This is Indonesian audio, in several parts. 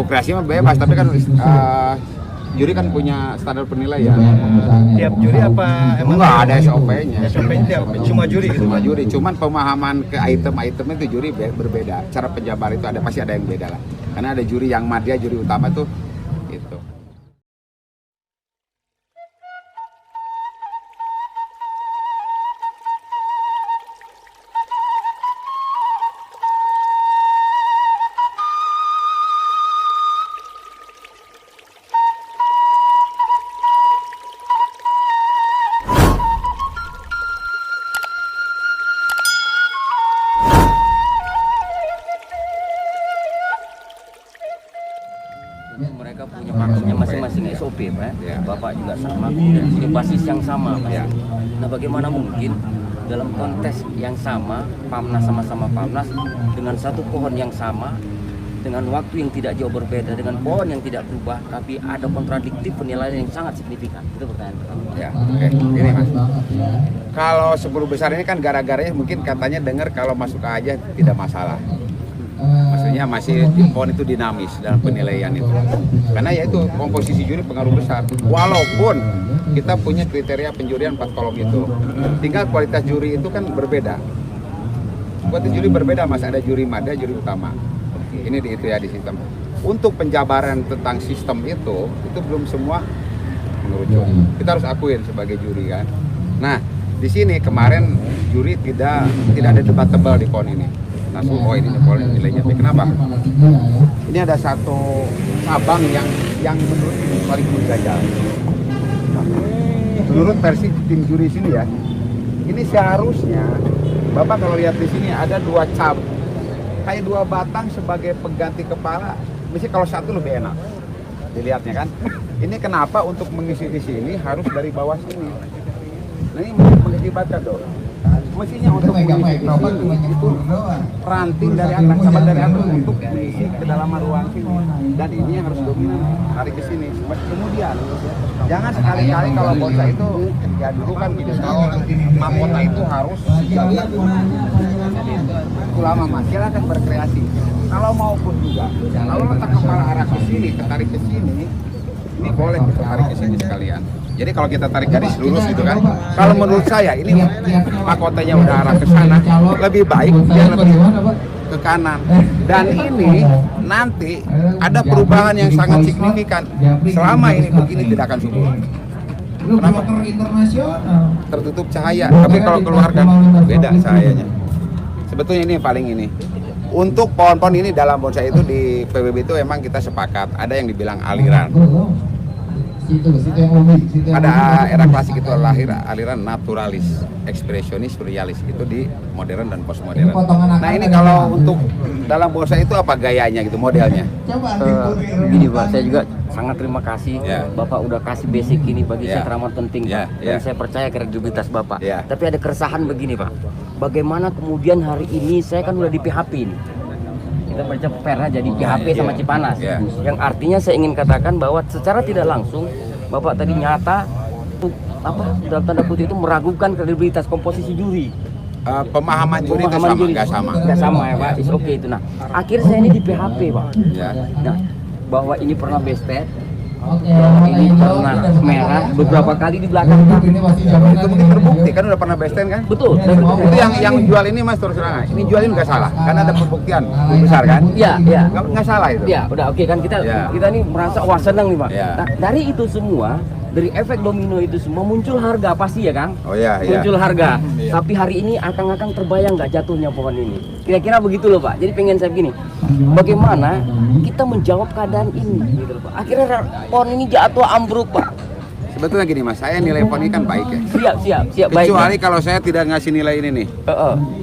kreasi mah bebas, tapi kan juri kan punya standar penilaian. Tiap juri apa emang Enggak ada SOP-nya. SOP-nya cuma juri gitu. Cuma juri, cuman pemahaman ke item-itemnya itu juri berbeda. Cara penjabar itu pasti ada yang beda lah. Karena ada juri yang madya, juri utama tuh itu. Mereka punya pakemnya masing-masing SOP, Pak. Ya. Bapak juga sama, dan punya basis yang sama, Pak. Ya. Nah, bagaimana mungkin dalam kontes yang sama, Pamnas sama-sama Pamnas, dengan satu pohon yang sama, dengan waktu yang tidak jauh berbeda, dengan pohon yang tidak berubah, tapi ada kontradiktif penilaian yang sangat signifikan. Itu pertanyaan pertama. Ya, oke. Gini Mas. Kalau 10 besar ini kan gara-garanya mungkin katanya dengar kalau masuk aja tidak masalah. Maksudnya masih pohon itu dinamis dalam penilaian itu. Karena ya itu komposisi juri pengaruh besar. Walaupun kita punya kriteria penjurian 4 kolom itu. Tinggal kualitas juri itu kan berbeda. Kualitas juri berbeda Mas, ada juri madya, juri utama. Ini di itu ya di sistem. Untuk penjabaran tentang sistem itu belum semua mengerucut. Kita harus akuin sebagai juri kan. Nah, di sini kemarin juri tidak ada debat tebal di pohon ini. Nah, oh ini pohon nilainya. Kenapa? Ini ada satu cabang yang menurut ini paling mengganjal. Menurut versi tim juri sini ya, ini seharusnya Bapak kalau lihat di sini ada 2 cabang, kayak 2 batang sebagai pengganti kepala. Mesti kalau satu lebih enak dilihatnya kan. Ini kenapa untuk mengisi di sini harus dari bawah sini. Nah ini mengakibatkan dong. Mestinya untuk mengisi di sini itu ranting dari atas, cabang dari atas untuk mengisi ke dalam ruang sini. Dan ini yang harus dominan tarik ke sini. Kemudian jangan sekali-kali kalau bonsai itu ya dulu kan gitu, kalau mahkota itu harus itu lama Mas, silakan berkreasi. Kalau maupun juga, kalau letak kepala arah ke sini, ketarik ke sini, ini boleh kita tarik ke sini sekalian. Jadi kalau kita tarik garis lurus gitu kan, kalau menurut saya ini mahkotanya udah arah ke sana, lebih baik dia lebih ke kanan. Dan ini nanti ada perubahan yang sangat signifikan. Selama ini begini tidak akan subur. Kenapa? Tertutup cahaya, tapi kalau keluar kan beda cahayanya. Sebetulnya ini yang paling ini. Untuk pohon-pohon ini dalam bonsai itu di PBB itu emang kita sepakat, ada yang dibilang aliran. Ada era klasik itu aliran naturalis, ekspresionis, surrealis, itu di modern dan postmodern. Nah ini kalau untuk dalam bonsai itu apa gayanya gitu, modelnya? Gini Pak, saya juga sangat terima kasih Ya. Bapak udah kasih basic ini bagi Ya. saya teramat penting Ya, Pak. ya. Dan saya percaya kredibilitas Bapak. Ya. Tapi ada keresahan begini Pak, bagaimana kemudian hari ini saya kan udah di PHP ini. Kita baca pernya jadi PHP sama Ya. Cipanas. Ya. Yang artinya saya ingin katakan bahwa secara tidak langsung Bapak tadi nyata dalam tanda kutip itu meragukan kredibilitas komposisi juri. Pemahaman juri itu sama, nggak sama. Nggak sama ya Pak, is oke itu. Nah, akhirnya saya ini di PHP Pak. Ya. Nah, bahwa ini pernah bested, ini pernah merah beberapa kali di belakang Pak. Itu mungkin terbukti kan udah pernah besten kan? Betul. Itu yang jual ini Mas terus terang. Ini jual ini nggak salah, karena ada pembuktian besar kan? Iya, iya. Nggak salah itu. Ya, udah oke kan kita Ya. kita nih merasa wah senang nih Pak. Ya. Nah, dari itu semua, dari efek domino itu semua muncul harga pasti ya Kang? Oh iya, iya. Muncul harga. Tapi hari ini akang-akang terbayang nggak jatuhnya pohon ini? Kira-kira begitu loh Pak. Jadi pengen saya begini, bagaimana kita menjawab keadaan ini gitu loh Pak. Akhirnya pohon ini jatuh ambruk Pak. Sebetulnya gini Mas, saya nilai pohon ini kan baik ya. Siap baik. Kecuali kalau saya tidak ngasih nilai ini nih,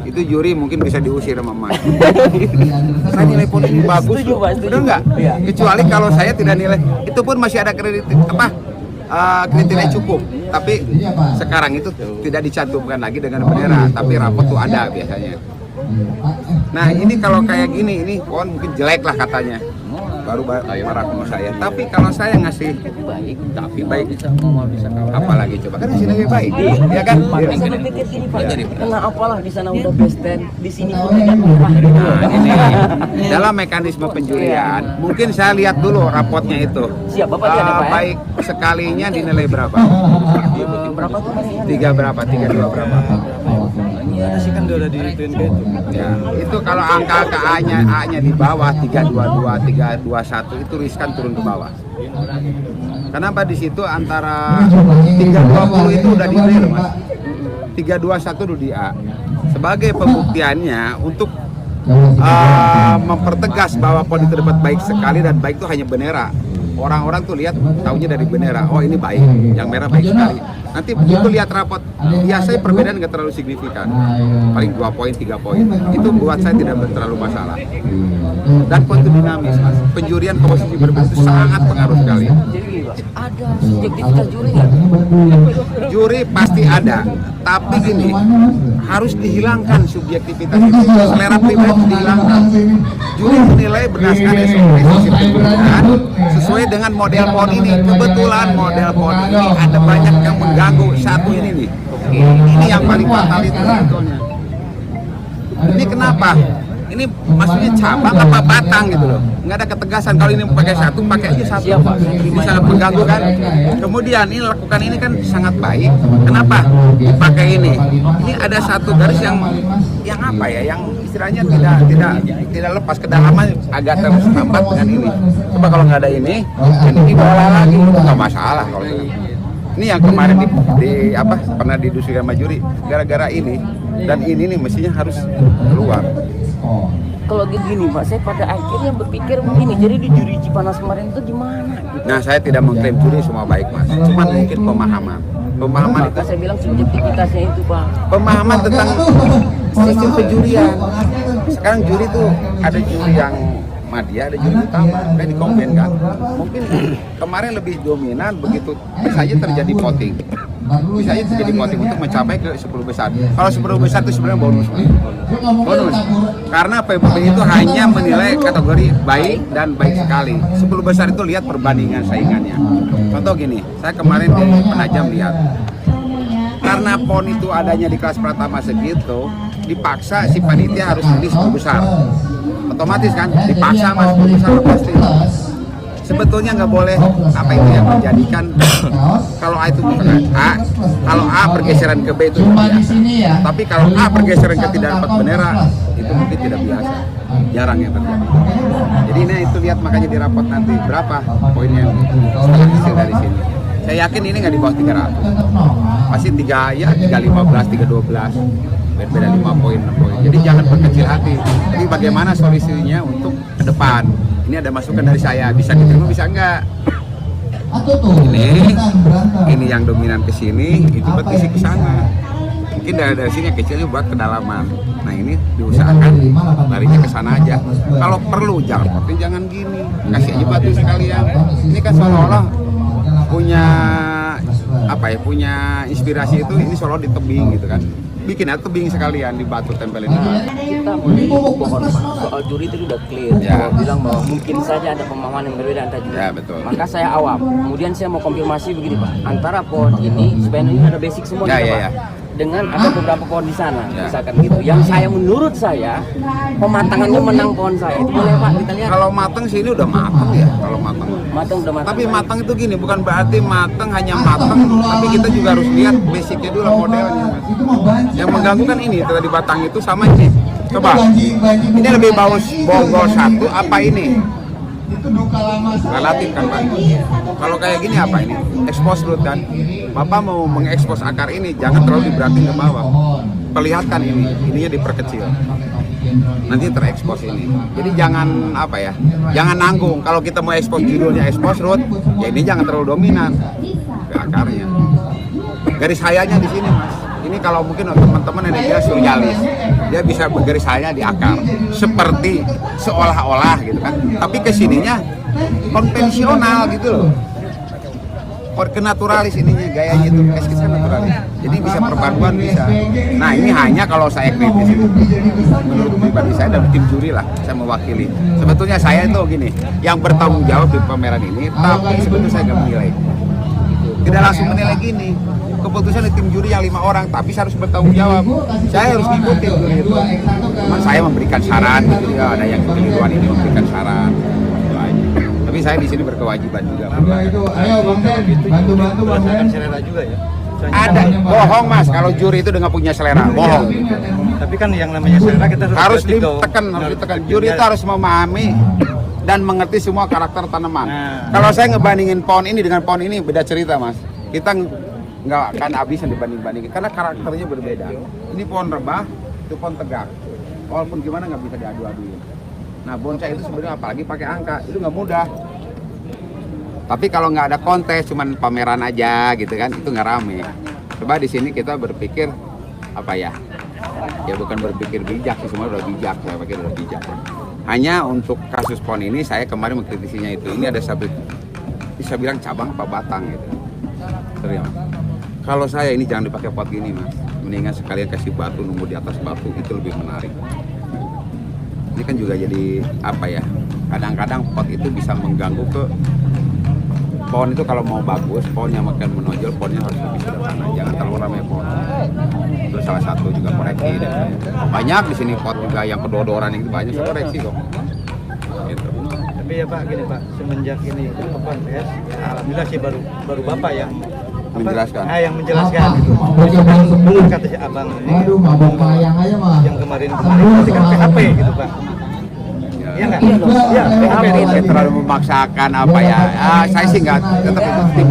itu juri mungkin bisa diusir sama Mas. Saya nilai pohon ini bagus. Setuju, Pak, setuju. Bener nggak? Iya. Kecuali kalau saya tidak nilai, itu pun masih ada kriteria cukup. Tapi sekarang itu tidak dicantumkan lagi dengan bendera, tapi rapot tuh ada biasanya. Nah ini kalau kayak gini, ini pohon mungkin jelek lah katanya. baru marah sama saya. Tapi kalau saya ngasih baik, tapi baik, bisa kalah. apalagi coba kan di sini lebih baik, ya kan? Makanya saya pikir gini Pak, kenapa lah di sana udah best 10, di sini pun kan murah. Nah, ini dalam mekanisme penjurian, mungkin saya lihat dulu rapotnya itu. Siap, Bapak lihat ya, Pak, ya? Baik sekalinya dinilai berapa? Berapa tuh Pak? 3 berapa? 32 berapa? Ada sih kan udah dituin kayak itu. Ya, itu kalau angka A-nya di bawah 322, 321 itu riskan turun ke bawah. Kenapa di situ antara 320 itu udah di B loh Mas. 321 udah di A. Sebagai pembuktiannya untuk mempertegas bahwa PON itu dapat baik sekali dan baik itu hanya bendera. Orang-orang tuh lihat taunya dari bendera, oh ini baik, yang merah baik sekali. Nanti begitu lihat rapot, biasanya perbedaan nggak terlalu signifikan, paling 2 poin, 3 poin. Itu buat saya tidak terlalu masalah. Dan PON itu dinamis, Mas. Penjurian komposisi berbeda itu sangat pengaruh sekali. Jadi gini Pak, ada subjektivitas juri nggak? Juri pasti ada, tapi gini, harus dihilangkan subjektivitas itu. Selera pribadi itu dihilangkan. Juri menilai berdasarkan SOP penjurian sesuai dengan model PON ini. Kebetulan model PON ini ada banyak yang mengganggu. Satu ini nih, ini yang paling fatal itu sebetulnya. Ini kenapa? Ini maksudnya cabang apa batang gitu loh, nggak ada ketegasan. Kalau ini pakai satu, pakai aja satu. Siap, Pak. Ini sangat mengganggu kan. Kemudian ini lakukan ini kan sangat baik. Kenapa dipakai ini? Ini ada satu garis yang apa ya? Yang istilahnya tidak lepas, kedalaman agak terhambat dengan ini. Coba kalau nggak ada ini dibawa lagi nggak masalah kalau itu. Ini yang kemarin pernah didusuri sama juri gara-gara ini dan ini nih mestinya harus keluar. Kalau gini Pak, saya pada akhirnya berpikir begini, jadi di juri Cipanas kemarin itu gimana? Gitu. Nah, saya tidak mengklaim juri semua baik Mas, cuman mungkin pemahaman itu. Saya bilang subjektivitasnya itu Pak. Pemahaman tentang sistem penjurian. Sekarang juri tuh ada juri yang Madya, ada juri utama, kan dikombin kan. Mungkin kemarin lebih dominan, begitu saja terjadi voting. Bisa aja terjadi voting untuk mencapai ke 10 besar. Kalau 10 besar itu sebenarnya bonus. Karena PBB itu hanya menilai kategori baik dan baik sekali. 10 besar itu lihat perbandingan saingannya. Contoh gini, saya kemarin di Penajam lihat. Karena PON itu adanya di kelas Pratama segitu, dipaksa si panitia harus pilih 10 besar. Otomatis kan, dipaksa Mas 10 besar pasti. Sebetulnya nggak boleh apa itu yang menjadikan kalau A itu bukan A, kalau A pergeseran ke B itu biasa. Tapi kalau A pergeseran ke tidak dapat bendera itu mungkin tidak biasa, jarang yang terjadi. Jadi ini itu lihat makanya di rapot nanti berapa poinnya setelah hasil dari sini. Saya yakin ini nggak di bawah 300, pasti 315, 312, beda 5 poin, 6 poin. Jadi jangan berkecil hati. Ini bagaimana solusinya untuk ke depan. Ini ada masukan dari saya, bisa diterima bisa enggak. Ini yang dominan ke sini, itu buat isi ke sana. Mungkin dari sini yang kecilnya buat kedalaman. Nah ini diusahakan larinya ke sana aja. Kalau perlu jangan gini, kasih aja batu sekalian. Ini kan seolah-olah punya inspirasi itu, ini seolah di tebing gitu kan. Bikin aja tebing sekalian di batu, tempelin di batu. Kita mohon soal juri itu udah clear. Ya. Bilang bahwa mungkin saja ada pemahaman yang berbeda antara juri. Ya, betul. Maka saya awam. Kemudian saya mau konfirmasi begini Pak, antara PON ini sebenarnya ini ada basic semua Ya, gitu, ya, Pak. ya. Dengan ada beberapa pohon di sana, Ya. misalkan gitu. Yang menurut saya pematangannya menang pohon saya. Itu boleh Pak kita lihat. Kalau mateng sih ini udah mateng ya, kalau mateng. Matang udah matang. Tapi mateng itu gini, bukan berarti mateng hanya mateng, tapi kita juga harus lihat basicnya dulu modelnya. Yang mengganggu kan ini tadi batang itu sama ini. Coba, ini lebih bagus bonggol satu apa ini? Relatif kan Pak. Kalau kayak gini apa ini? Expose root kan. Bapak mau mengekspos akar ini, jangan terlalu diberatin ke bawah. Perlihatkan ininya diperkecil. Nanti terekspos ini. Jadi jangan jangan nanggung. Kalau kita mau ekspos judulnya expose root, ya ini jangan terlalu dominan ke akarnya. Garis hayanya di sini Mas. Ini kalau mungkin teman-teman yang dia surrealis, dia bisa bergaris hayanya di akar, seperti seolah-olah gitu kan. Tapi kesininya konvensional gitu loh. kenaturalis ininya, gayanya itu eskisnya naturalis. Jadi bisa perpaduan bisa. Nah ini hanya kalau saya kritis itu, menurut pribadi saya dan tim juri lah, saya mewakili. Sebetulnya saya itu gini, yang bertanggung jawab di pameran ini, tapi sebetulnya saya nggak menilai. Tidak langsung menilai gini. Keputusan di tim juri yang 5 orang, tapi saya harus bertanggung jawab. Saya harus ngikutin juri itu. Cuman saya memberikan saran, gitu ya, ada yang kekeliruan ini memberikan saran. Itu aja. Tapi saya di sini berkewajiban juga. Ayo Bang Den, bantu-bantu Bang Den. Selera juga ya. Ada bohong Mas, kalau juri itu dengan punya selera, bohong. Tapi kan yang namanya selera kita Harus ditekan. Juri itu harus memahami dan mengerti semua karakter tanaman. Kalau saya ngebandingin pohon ini dengan pohon ini beda cerita Mas. Kita nggak akan habisan dibanding-bandingin karena karakternya berbeda. Ini pohon rebah, itu pohon tegak. Walaupun gimana nggak bisa diadu-aduin. Nah bonsai itu sebenarnya apalagi pakai angka itu nggak mudah. Tapi kalau nggak ada kontes, cuman pameran aja gitu kan, itu nggak rame. Coba di sini kita berpikir apa ya? Ya bukan berpikir bijak sih, semua udah bijak. Saya pikir udah bijak. Hanya untuk kasus pohon ini saya kemarin mengkritisinya itu. Ini ada satu bisa bilang cabang apa batang gitu. Serius. Kalau saya ini jangan dipakai pot gini Mas. Mendingan sekalian kasih batu, nunggu di atas batu, itu lebih menarik. Ini kan juga jadi apa ya? Kadang-kadang pot itu bisa mengganggu ke pohon itu. Kalau mau bagus, pohonnya makin menonjol, pohonnya harus lebih sederhana. Jangan terlalu ramai pohon. Itu salah satu juga koreksi. Banyak di sini pot juga yang kedua-doran itu banyak koreksi kok. Gitu. Tapi ya Pak, gini Pak, semenjak ini kontes, alhamdulillah sih baru Bapak yang Menjelaskan. yang menjelaskan gitu. Benar kata si Abang ini. Aduh, mabok mayang aja mah. Yang kemarin berarti kan PHP gitu Pak. Iya nggak? Iya, PHP Saya terlalu memaksakan apa ya? Saya sih nggak, tetap itu tim,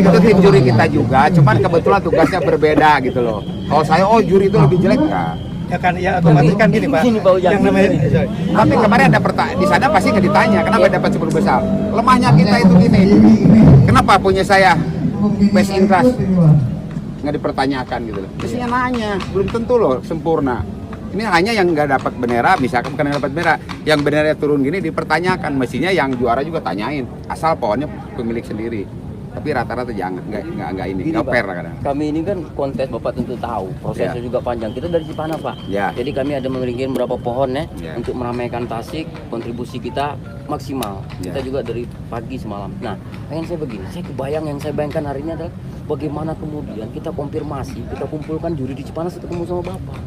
itu tim juri kita juga. Cuman kebetulan tugasnya berbeda gitu loh. Kalau saya juri itu lebih jelek nggak? Ya kan, ya otomatis kan gini Pak. Yang namanya Tapi kemarin ada di sana pasti nggak ditanya kenapa dapat 10 besar. Lemahnya kita itu gini. Kenapa punya saya best interest nggak dipertanyakan gitu loh. Biasanya nanya, belum tentu loh sempurna. Ini hanya yang nggak dapat bendera, misalkan bukan yang dapat bendera, yang benderanya turun gini dipertanyakan. Mestinya yang juara juga tanyain, asal pohonnya pemilik sendiri. Tapi rata-rata jangan, nggak ini, nggak fair kadang. Kami ini kan kontes, Bapak tentu tahu prosesnya juga panjang. Kita dari Cipanas Pak. Ya. Jadi kami ada memiliki beberapa pohon ya, Ya. untuk meramaikan Tasik. Kontribusi kita maksimal. Ya. Kita juga dari pagi semalam. Nah, pengen saya begini, saya kebayang yang saya bayangkan hari ini adalah bagaimana kemudian kita konfirmasi, kita kumpulkan juri di Cipanas ketemu sama Bapak.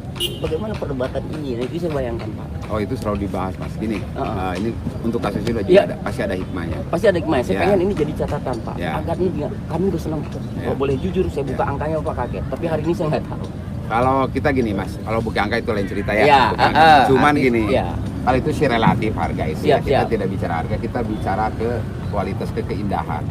Bagaimana perdebatan ini? Nah, itu saya bayangkan Pak. Oh itu selalu dibahas Mas. Gini, ini untuk kasus ini juga Ya. pasti ada hikmahnya. Pasti ada hikmahnya. Saya Ya. pengen ini jadi catatan Pak. Ya. Agar ini juga, kami udah senang. Ya. Kalau boleh jujur, saya buka Ya. angkanya Pak kaget. Tapi hari ini saya nggak tahu. Kalau kita gini Mas, kalau buka angka itu lain cerita ya. Ya, Buka angka. Cuman arti- gini, ya. kalau itu sih relatif harga itu. Ya. Siap, Kita siap. tidak bicara harga, kita bicara ke kualitas, ke keindahan.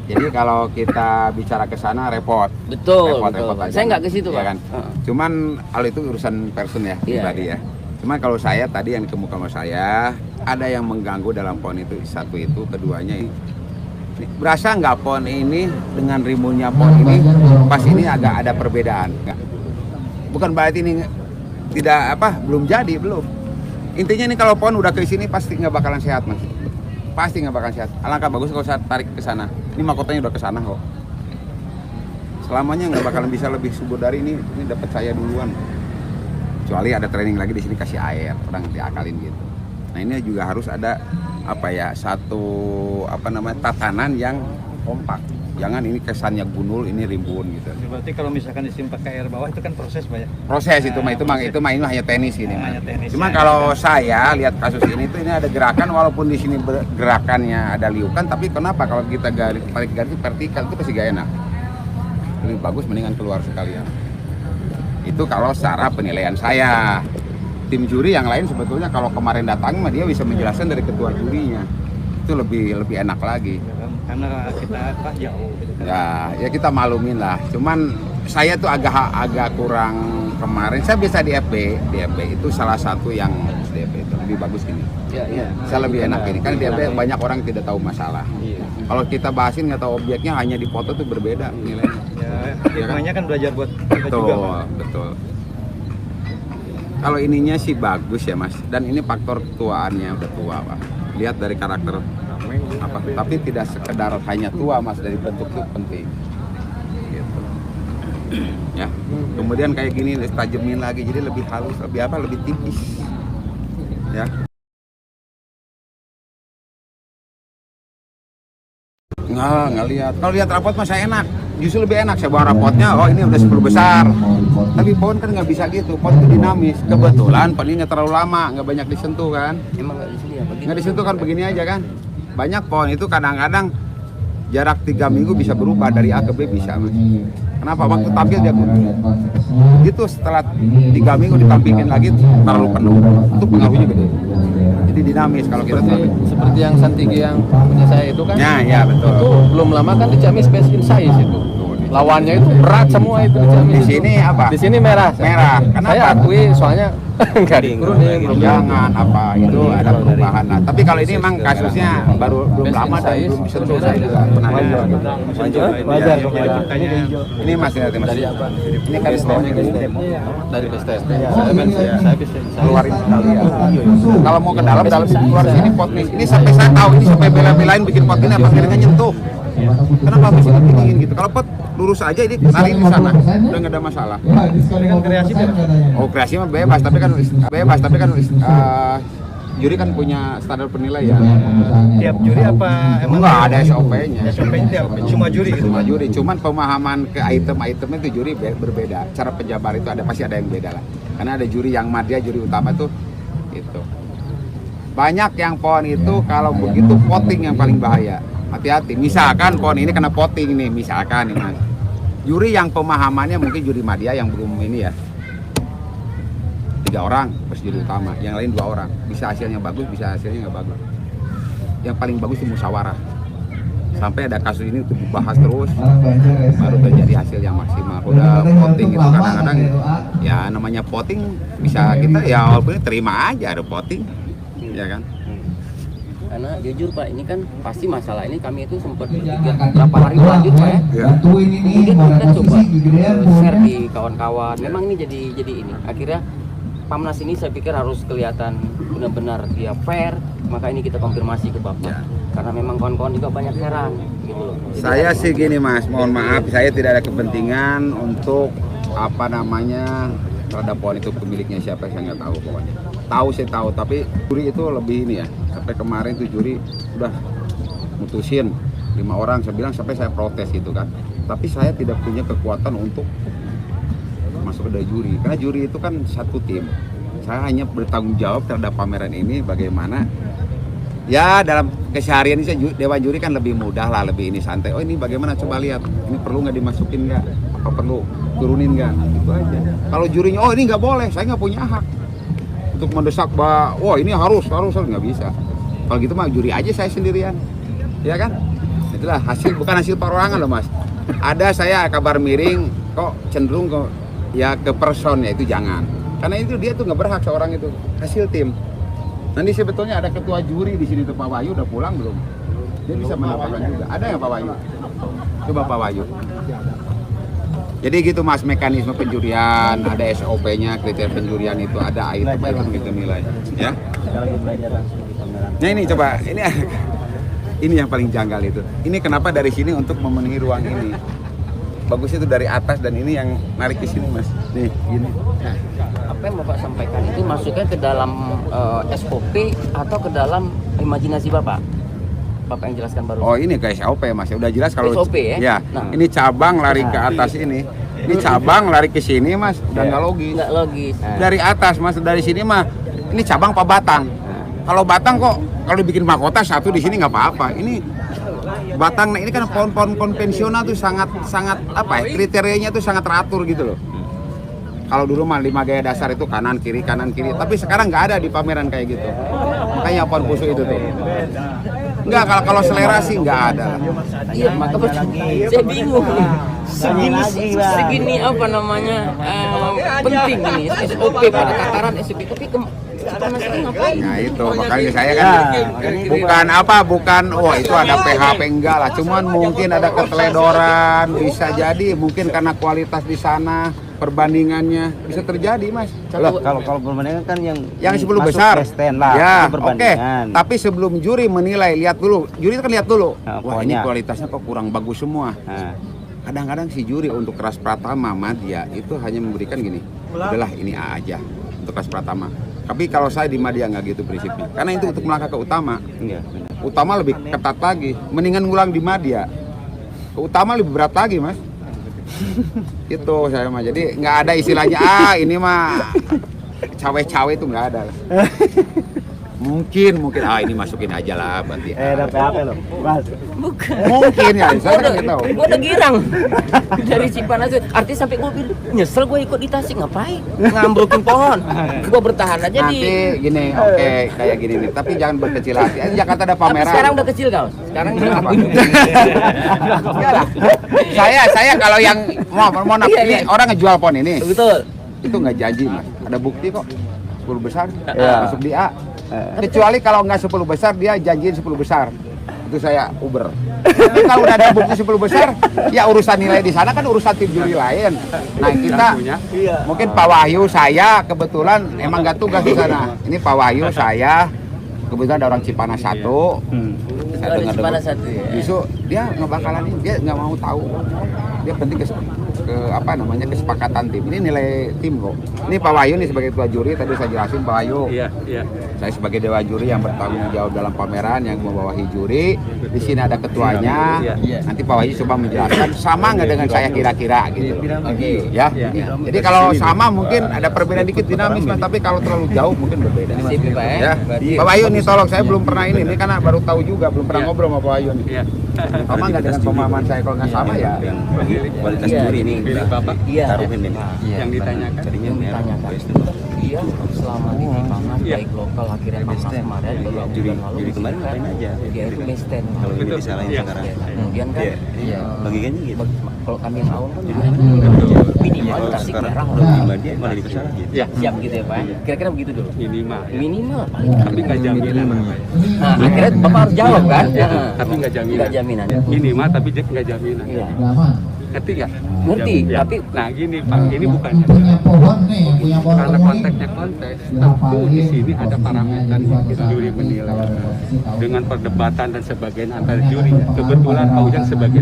Jadi kalau kita bicara ke sana repot. Betul. Repot aja. Saya nggak ke situ Ya Pak. kan? Cuman hal itu urusan person ya, pribadi ya. Cuman kalau saya tadi yang dikemukakan sama saya, ada yang mengganggu dalam pohon itu. Satu itu, keduanya ini. Berasa nggak pohon ini dengan rimbunnya pohon ini pas ini agak ada perbedaan? Nggak. Bukan berarti ini tidak belum jadi, belum. Intinya ini kalau pohon udah ke sini pasti nggak bakalan sehat Mas. Pasti nggak bakalan sehat. Alangkah bagus kalau saya tarik ke sana. Ini mahkotanya udah ke sana kok. Selamanya nggak bakalan bisa lebih subur dari ini. Ini dapat saya duluan. Kecuali ada training lagi di sini kasih air, orang diakalin gitu. Nah ini juga harus ada satu tatanan yang kompak. Jangan ini kesannya gunul, ini rimbun gitu. berarti kalau misalkan di sini pakai air bawah itu kan proses Pak ya. Proses itu ini hanya tenis ini. Hanya tenis, Cuma ya. kalau saya lihat kasus ini tuh ini ada gerakan walaupun di sini gerakannya ada liukan, tapi kenapa kalau kita tarik garis vertikal itu pasti gak enak. Lebih bagus mendingan keluar sekalian. Itu kalau secara penilaian saya. Tim juri yang lain sebetulnya kalau kemarin datang mah dia bisa menjelaskan dari ketua jurinya. Itu lebih enak lagi. Karena kita Pak jauh gitu kan. Ya kita maklumin lah. Cuman saya tuh agak kurang kemarin. Saya bisa di FB itu salah satu yang di FB itu lebih bagus ini. Iya. Saya lebih enak ini. Kan di FB banyak orang tidak tahu masalah. Iya. Kalau kita bahasin nggak tahu objeknya hanya di foto tuh berbeda nilainya. Ya, hikmahnya kan belajar buat kita juga Pak. Betul. Kalau ininya sih bagus ya Mas. Dan ini faktor ketuaannya udah tua Pak. Lihat dari karakter tapi tidak sekedar hanya tua mas, dari bentuk itu penting gitu. Ya, kemudian kayak gini tajemin lagi jadi lebih halus, lebih tipis ya. Nggak lihat. Kalau lihat rapot mah saya enak, justru lebih enak. Saya bawa rapotnya, oh ini udah 10 besar. Tapi pohon kan nggak bisa gitu, pohon itu dinamis. Kebetulan pohon ini nggak terlalu lama, nggak banyak disentuh kan. Emang nggak di sini ya? Begitu. Nggak disentuh kan begini aja kan. Banyak pohon itu kadang-kadang jarak 3 minggu bisa berubah dari A ke B bisa mas. Kenapa? Waktu tampil dia guntur. Itu setelah 3 minggu ditampilkan lagi terlalu penuh. Itu pengaruhnya gede. Jadi dinamis kalau kita tuh. Seperti yang Santigi yang punya saya itu kan. Ya betul. Itu belum lama kan Ciamis Best in Size itu. Lawannya itu berat semua itu Ciamis. Di sini apa? Di sini merah. Merah. Kenapa? Saya akui soalnya enggak dikurunin, belum Jangan apa itu ada perubahan lah. Tapi kalau ini memang kasusnya belum lama dan belum disentuh saya juga pernah lihat. Wajar. Ini masih nanti mas. Ini kan pohonnya gede. dari Bestes. Saya bisa Keluarin sekali ya. Kalau mau ke dalam keluar sini pot nih. Ini sampai saya tahu ini sampai bela-belain bikin pot ini apa kira nyentuh. Kenapa mesin dingin gitu? Kalau pot lurus aja ini tarik di sana, udah nggak ada masalah. Ya, diskon 50% katanya. Oh kreasi mah bebas, tapi kan juri kan punya standar penilaian. Tiap juri apa emang Enggak ada SOP-nya. SOP-nya tiap cuma juri gitu. Cuma juri, cuman pemahaman ke item-item itu juri berbeda. Cara penjabar itu pasti ada yang beda lah. Karena ada juri yang madya, juri utama tuh itu. Banyak yang pohon itu kalau begitu potting yang paling bahaya. Hati-hati. Misalkan pohon ini kena potting nih, misalkan nih mas. Juri yang pemahamannya mungkin juri madya yang belum ini ya. 3 orang plus juri utama, yang lain 2 orang. Bisa hasilnya bagus, bisa hasilnya nggak bagus. Yang paling bagus itu musyawarah. Sampai ada kasus ini untuk dibahas terus, baru terjadi hasil yang maksimal. Udah potting itu kadang-kadang ya namanya potting bisa kita ya walaupun terima aja ada potting, ya kan. Karena jujur Pak, ini kan pasti masalah ini kami itu sempat berpikir berapa hari lanjut Pak ya. Bantuin ini, Kemudian kita coba gedean share di kawan-kawan. Memang ini jadi ini. Akhirnya Pamnas ini saya pikir harus kelihatan benar-benar dia fair. Maka ini kita konfirmasi ke Bapak. Ya. Karena memang kawan-kawan juga banyak heran gitu loh. Jadi Saya sih gini mas, mohon maaf, saya tidak ada kepentingan untuk apa namanya terhadap pohon itu pemiliknya siapa saya nggak tahu pokoknya. Tahu saya tahu, tapi juri itu lebih ini ya. Sampai kemarin tuh juri udah mutusin 5 orang, saya bilang sampai saya protes gitu kan. Tapi saya tidak punya kekuatan untuk masuk ke juri, karena juri itu kan satu tim. Saya hanya bertanggung jawab terhadap pameran ini bagaimana. Ya dalam keseharian ini dewan juri kan lebih mudah lah, lebih ini santai. Oh ini bagaimana coba lihat, ini perlu nggak dimasukin nggak, apa perlu turunin nggak, itu aja. Kalau jurinya oh ini nggak boleh, saya nggak punya hak untuk mendesak bahwa wah ini harus nggak bisa. Kalau gitu mah juri aja saya sendirian, ya kan? Itulah hasil, bukan hasil perorangan loh mas. Ada saya kabar miring kok cenderung kok ya ke person ya itu jangan, karena itu dia tuh nggak berhak seorang itu hasil tim. Nanti sebetulnya ada ketua juri di sini tuh Pak Wahyu udah pulang belum? Dia bisa mendapatkan juga. Ada yang Pak Wahyu? Coba Pak Wahyu. Jadi gitu mas, mekanisme penjurian, ada SOP-nya, kriteria penjurian itu ada item kita nilai, ya. Nah ini coba, ini yang paling janggal itu. Ini kenapa dari sini untuk memenuhi ruang ini? Bagusnya itu dari atas dan ini yang narik ke sini mas. Nih, gini. Nah, apa yang Bapak sampaikan itu masuknya ke dalam SOP atau ke dalam imajinasi Bapak? Bapak yang jelaskan baru. Oh ini ke SOP mas, udah jelas kalau SOP ya? Ya, Nah. ini cabang lari ke atas ini. Ini cabang lari ke sini mas, udah nggak logis. Nggak logis. Dari atas mas, dari sini mah ini cabang apa batang? Kalau batang kok kalau dibikin mahkota satu di sini nggak apa-apa. Ini batang, nah ini kan pohon-pohon konvensional tuh sangat apa ya, kriterianya tuh sangat teratur gitu loh. Kalau dulu mah 5 gaya dasar itu kanan kiri, tapi sekarang nggak ada di pameran kayak gitu. Makanya pohon busuk itu tuh. Enggak, kalau selera sih nggak ada. Iya, maka saya bingung. Segini apa namanya penting ini SOP pada tataran SOP, tapi Pamnas itu ngapain? Nah itu makanya saya kan bukan wah itu ada PHP enggak lah, cuman mungkin ada keteledoran, bisa jadi mungkin karena kualitas di sana perbandingannya bisa terjadi, Mas. Loh, Kalau perbandingan kan yang 10 masuk besar. best 10 lah, Ya, itu perbandingan. Tapi sebelum juri menilai, lihat dulu. Juri kan lihat dulu. Nah, Wah, ini pokoknya. kualitasnya kok kurang bagus semua. Nah, Kadang-kadang si juri untuk Keras Pratama Madya itu hanya memberikan gini. Udahlah ini A aja untuk Keras Pratama. Tapi kalau saya di Madya nggak gitu prinsipnya. Karena itu untuk melangkah ke Utama. iya benar. Utama lebih ketat lagi. Mendingan ngulang di Madya. Ke Utama lebih berat lagi, Mas. Itu saya mah. Jadi nggak ada istilahnya ini mah cawe-cawe itu nggak ada. Mungkin ini masukin aja lah berarti. Ada PHP loh, Mas. Bukan. Mungkin ya, saya kan nggak tahu. Gue udah girang dari Cipanas. Artinya sampai gue bilang nyesel gue ikut di Tasik, ngapain ngambrukin pohon. Gue bertahan aja Nanti di. gini, oke kayak gini nih. Tapi jangan berkecil hati. Jakarta ada Tapi pameran. sekarang udah kecil kau. Sekarang Kenapa? Enggak lah. Saya kalau yang mau Iya, ini iya. orang ngejual pohon ini, betul. itu nggak janji, Mas. Ada bukti kok. 10 besar Iya. masuk di A. Kecuali kalau nggak 10 besar dia janjiin 10 besar. Itu saya Uber. Tapi kalau udah ada bukti 10 besar, ya urusan nilai di sana kan urusan tim juri lain. Nah, kita mungkin Pak Wahyu saya kebetulan emang nggak tugas di sana. Ini Pak Wahyu saya kebetulan ada orang Cipanas 1. Saya Ada dengar Cipanas 1 ya. Justru dia nggak bakalan ini, dia nggak mau tahu. Dia penting ke kesepakatan tim. Ini nilai tim kok. Ini Pak Wahyu nih sebagai ketua juri, tadi saya jelasin Pak Wahyu. Iya. Saya sebagai dewan juri yang bertanggung jawab dalam pameran yang membawahi juri. Di sini ada ketuanya. Iya. Nanti Pak Wahyu coba menjelaskan sama nggak dengan saya kira-kira gitu. Oke. Ya. Jadi kalau sama mungkin ada perbedaan dikit dinamis, Mas, tapi kalau terlalu jauh mungkin berbeda. Sip, Pak ya. Ya. Pak Wahyu nih tolong, saya belum pernah ini karena baru tahu juga, belum pernah ngobrol sama Pak Wahyu nih. Iya. Sama nggak dengan pemahaman saya, kalau nggak sama ya. Yang kualitas Iya. juri ini Bapak Iya. taruhin ini. yang ditanyakan. Jadinya merah. Ditanyakan. Iya, selama di Cipanas Iya. baik lokal akhirnya Pamnas kemarin beberapa Juri bulan lalu juri kemarin ngapain aja? dia itu mesten. Kalau ini Betul. disalahin Iya. sekarang. Kemudian kan Iya. Bagiannya gitu. kalau kami yang awal kan minimal Kalau Tasik sekarang merah udah lima dia malah dikasih gitu. Iya. siap gitu ya Pak ya. Kira-kira begitu dulu. Minimal. Minimal. Tapi nggak jaminan. Nah, akhirnya Bapak harus jawab kan? Tapi nggak jaminan. Nggak jaminan. Minimal tapi nggak jaminan. Iya. Ngerti nggak? Ngerti, Ya. tapi Nah gini Pak, ini bukan punya pohon nih, punya pohon karena ini. konteksnya kontes, tentu di sini ada parameter yang juri menilai dengan perdebatan dan sebagainya antara juri. Kebetulan Pak Ujang sebagai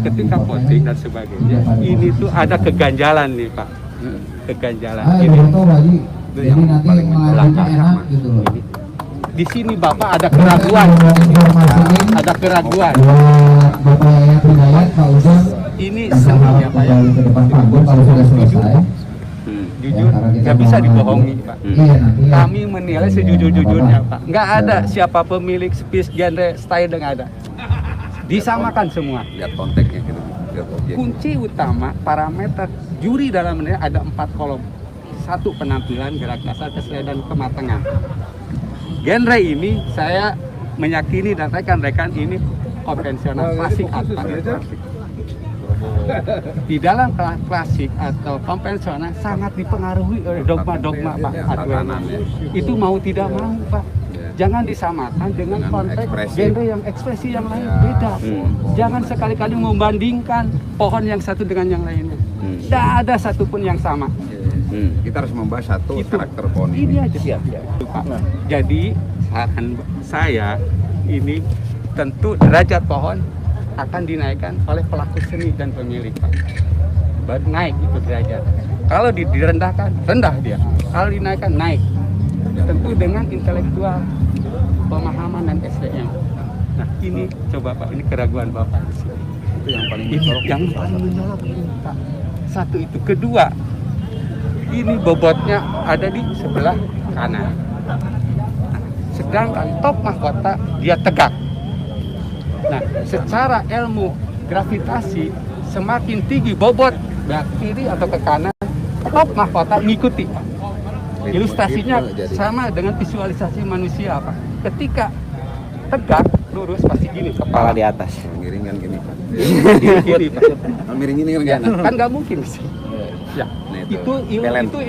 ketika voting dan sebagainya, ini tuh ada keganjalan nih Pak, keganjalan Ah, ini. foto Baji. Jadi yang nanti paling melacaknya enak gitu loh. Di sini Bapak ada keraguan, Informasiin ada keraguan. buat Bapak Yayat Hidayat, Pak Ujang. Ini Sama seninya Pak ya. kembali ke depan panggung kalau sudah selesai. Jujur, nggak bisa dibohongi Pak. Iya nanti ya. Kami menilai sejujur-jujurnya Pak. Nggak ada siapa pemilik speech, genre, style, nggak ada. Disamakan semua. Lihat konteksnya gitu. Lihat objek. Kunci utama parameter juri dalam menilai ada 4 kolom. 1 penampilan, gerak dasar, kesesuaian dan kematangan. Genre ini saya meyakini dan rekan-rekan ini konvensional klasik atau klasik. Di dalam klasik atau konvensional sangat dipengaruhi oleh dogma-dogma Pak aturan. Itu mau tidak mau Pak. Jangan disamakan dengan Dengan konteks ekspresi. genre yang ekspresi yang lain beda. Jangan sekali-kali membandingkan pohon yang satu dengan yang lainnya. Tidak ada satupun yang sama. Kita harus membahas satu Itu. karakter pohon Ini ini. aja Itu, Pak. Jadi saran saya ini tentu derajat pohon akan dinaikkan oleh pelaku seni dan pemilik Pak. Baru naik itu derajat. Kalau direndahkan, rendah dia. Kalau dinaikkan, naik. Tentu dengan intelektual, pemahaman dan SDM. Nah ini coba Pak, ini keraguan Bapak di sini. Itu yang paling Ini yang paling mencolok ini Pak. Satu itu. Kedua, ini bobotnya ada di sebelah kanan. Sedangkan top mahkota dia tegak. Nah, secara ilmu gravitasi semakin tinggi bobot ke kiri atau ke kanan, top mahkota mengikuti. Pak. Ilustrasinya sama dengan visualisasi manusia Pak. Ketika tegak lurus pasti gini Kepala kepala di atas. miring kan gini Pak. gini Pak. Miring ini kan Ya, gini. kan nggak mungkin sih. Ya, Nah, itu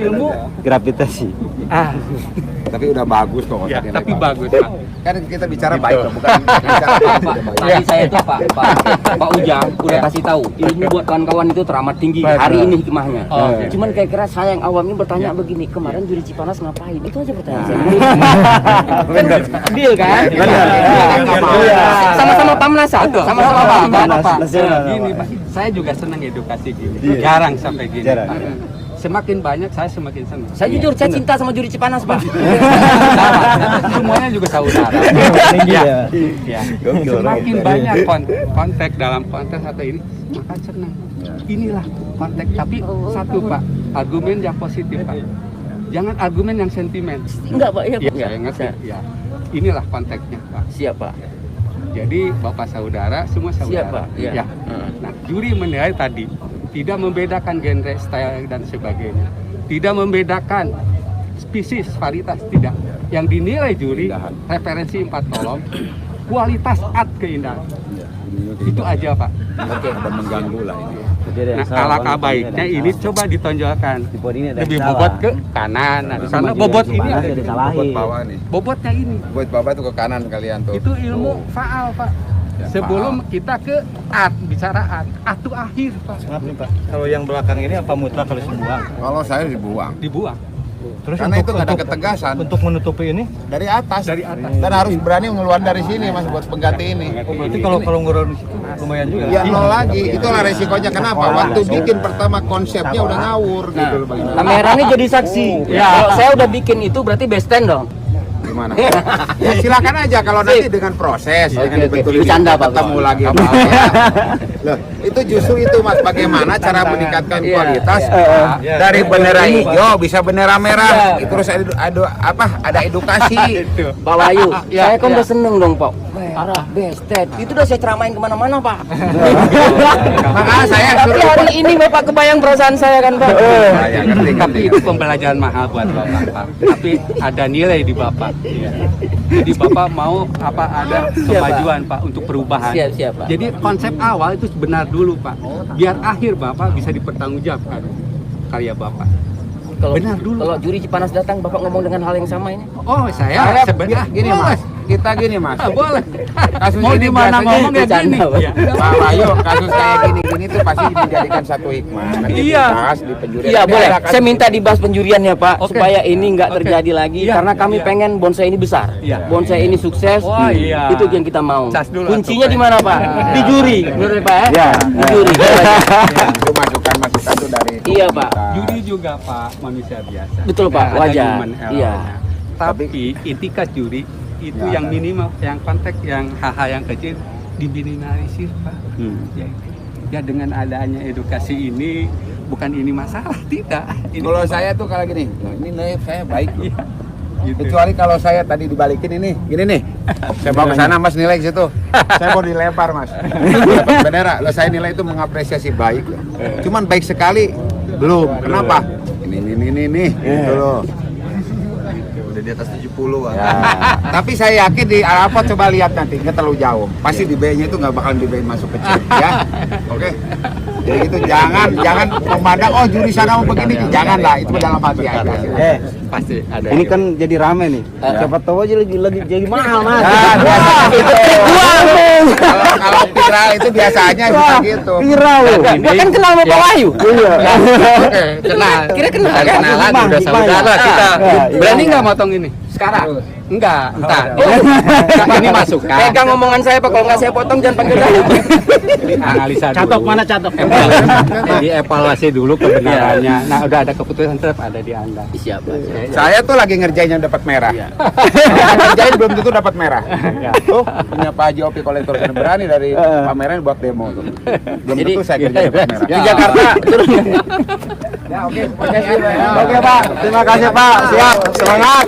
ilmu Gravitasi. Tapi udah bagus kok. ya, nilai tapi bagus. bagus Pak. Kan kita bicara baik loh, bukan bicara tidak baik. Tadi saya itu Pak Ujang udah kasih tahu ilmu buat kawan-kawan itu teramat tinggi. Betul. Hari ini hikmahnya. Oke. Cuman kayak kira saya yang awam ini bertanya begini, kemarin juri Cipanas ngapain? Itu aja pertanyaan saya. Benar. Deal kan? Benar. Sama-sama Pamnas, sama-sama Pamnas. Pak, gini Pak, saya juga senang edukasi gini. Jarang sampai gini. Jarang. Pak. Semakin banyak saya semakin senang. Saya jujur, saya cinta sama juri Cipanas, Pak. Semuanya juga saudara. Ya. Ya. Semakin banyak kontak dalam konteks atau ini, maka senang. Inilah konteks. Tapi satu Pak, argumen yang positif Pak. Jangan argumen yang sentimen. Enggak, Pak. Iya, Ya, Pak. saya ngerti. Ya. Inilah konteksnya Pak. Siap, Pak. Jadi bapak saudara, semua saudara. Siap, Pak. Iya. Ya. Nah, juri menilai tadi tidak membedakan genre, style dan sebagainya. Tidak membedakan spesies, varietas, tidak. Yang dinilai juri referensi 4 kolom, kualitas art keindahan. Itu aja Pak. Oke, dan mengganggu lah ini. Nah, alangkah baiknya ini coba ditonjolkan. Lebih bobot ke kanan. Nah, di sana bobot ini ada di Buat bawah nih. bobotnya ini. Buat bawah tuh ke kanan kalian tuh. Itu ilmu faal Pak. Ya, Sebelum kita ke art, bicara art itu akhir Pak. Maaf nih Pak, kalau yang belakang ini apa mutlak harus dibuang? Kalau saya dibuang. Dibuang Terus Karena itu nggak ada ketegasan. Untuk menutupi ini, Dari atas. dari atas. Dan harus berani ngeluarin dari sini Mas buat pengganti ini. berarti kalau ngurun di situ lumayan juga. Ya nol lagi, itulah resikonya. Kenapa? Waktu bikin pertama konsepnya udah ngawur gitu loh bagaimana. Kameranya jadi saksi. Kalau saya udah bikin itu berarti best stand dong. Gimana? Ya silakan aja kalau nanti dengan proses dengan dibetul Bercanda, Pak. ketemu lagi apa Loh, itu justru itu Mas bagaimana cara meningkatkan kualitas dari bendera hijau bisa bendera merah. Terus ada edukasi. Pak Wahyu, saya kan udah seneng dong Pak. Arah best stand. Itu udah saya ceramain kemana-mana Pak. Makanya saya Tapi hari ini Bapak kebayang perasaan saya kan Pak. Ya, ngerti, Tapi itu pembelajaran mahal buat Bapak Pak. Tapi ada nilai di Bapak. Iya. Jadi Bapak mau ada kemajuan Pak untuk perubahan. Siap, Pak. Jadi konsep awal itu benar dulu Pak. Biar akhir Bapak bisa dipertanggungjawabkan karya Bapak. Benar dulu. Kalau juri Cipanas datang Bapak ngomong dengan hal yang sama ini. Oh saya sebenarnya gini Mas, kita gini Mas. boleh. Kasus Mau ini di mana biasanya ngomong ya gini. bercanda, Pak. Ya. Pak Wahyu, kasus kayak gini-gini tuh pasti dijadikan satu hikmah. Nanti Iya. dibahas di penjurian. Iya Nanti boleh. ada kasus- Saya minta dibahas penjurian ya Pak, Oke. supaya ini nggak Oke. terjadi lagi. Iya, Karena kami iya. pengen bonsai ini besar. Iya. Bonsai ini sukses. Wah, iya. Itu yang kita mau. Cas dulu, Kuncinya atuh, di mana Pak? Di juri. Benar Pak? Ya. Di juri. Itu masukan-masukan tuh dari Iya, Pak. Juri juga Pak manusia biasa. Betul, Pak. Ada Wajar. human error-nya. Iya. Tapi etikat juri itu Ya, yang minimal, yang konteks, yang hal-hal yang kecil diminimalisir Pak. Ya dengan adanya edukasi ini bukan ini masalah, tidak. Ini Kalau saya tuh kalau gini, ini nilai saya baik. Iya. Gitu. Kecuali kalau saya tadi dibalikin ini, gini nih. Saya bawa ke sana Mas nilai ke situ. Saya mau dilempar Mas. Dapat bendera. Loh, saya nilai itu mengapresiasi baik. Cuman baik sekali belum. Kenapa? Ini gitu loh. Udah di atas 70 kan. Ya. Tapi saya yakin di Arafat coba lihat nanti nggak terlalu jauh. Pasti di B-nya itu nggak bakal di B masuk kecil ya. Oke. Jadi itu jangan memandang oh juri sana mau begini, janganlah itu dalam hati aja. Pasti ada. Ini kan jadi rame nih. Siapa tahu aja lagi jadi mahal Mas. Nah, biasanya itu kalau viral itu biasanya bisa gitu. Viral loh. Gua kan kenal sama Pak Wahyu. Iya. Oke, kenal. Kira kenal kan? Kenalan udah saudara kita. Berani nggak motong ini? Sekarang. Enggak, entar. Oh. Ini masukan. Pegang omongan saya Pak, kalau nggak saya potong jangan panggil saya. Analisa dulu. Catok mana catok? Jadi evaluasi dulu kebenarannya. Nah, udah ada keputusan tetap ada di Anda. Siap Pak. Saya tuh lagi ngerjain yang dapat merah. Yang ngerjain belum tentu dapat merah. Tuh punya Pak Haji Opi kolektor yang berani dari pameran buat demo tuh. Belum Jadi, tentu saya kerjain dapat merah. Di Jakarta turun. Ya oke, terima kasih. Oke Pak, terima kasih Pak. Siap, semangat.